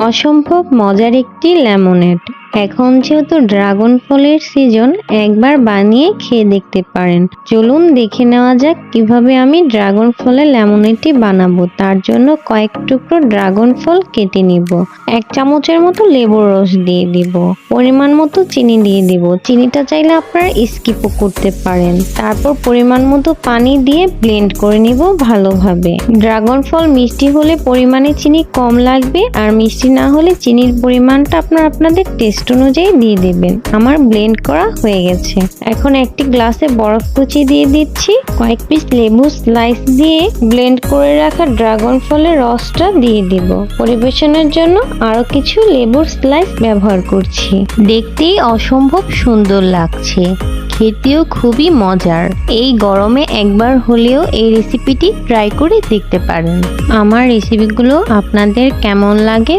অসম্ভব মজার একটি লেমনেড। এখন যেহেতু ড্রাগন ফলের সিজন, একবার বানিয়ে খেয়ে দেখতে পারেন। চলুন দেখে নেওয়া যাক কিভাবে আমি ড্রাগন ফলের লেমনেডটি বানাবো। তার জন্য কয়েক টুকরো ড্রাগন ফল কেটে নিব। 1 চামচের মতো লেবুর রস দিয়ে দিব। পরিমাণ মতো চিনি দিয়ে দিব। চিনিটা চাইলে আপনারা স্কিপও করতে পারেন। তারপর পরিমাণ মতো পানি দিয়ে ব্লেন্ড করে নিব ভালোভাবে। ড্রাগন ফল মিষ্টি হলে পরিমাণে চিনি কম লাগবে, আর মিষ্টি না হলে চিনির পরিমাণটা আপনাদের টেস্ট অনুযায়ী দিয়ে দিবেন। আমার ব্লেন্ড করা হয়ে গেছে। এখন একটি গ্লাসে বরফ কুচি দিয়ে দিচ্ছি। কয়েক পিস লেবু স্লাইস দিয়ে ব্লেন্ড করে রাখা ড্রাগন ফলের রসটা দিয়ে দিব। পরিবেশনের জন্য আরো কিছু লেবুর স্লাইস ব্যবহার করছি। দেখতেই অসম্ভব সুন্দর লাগছে, খেতেও খুবই মজার। এই গরমে একবার হলেও এই রেসিপিটি ট্রাই করে দেখতে পারেন। আমার রেসিপিগুলো আপনাদের কেমন লাগে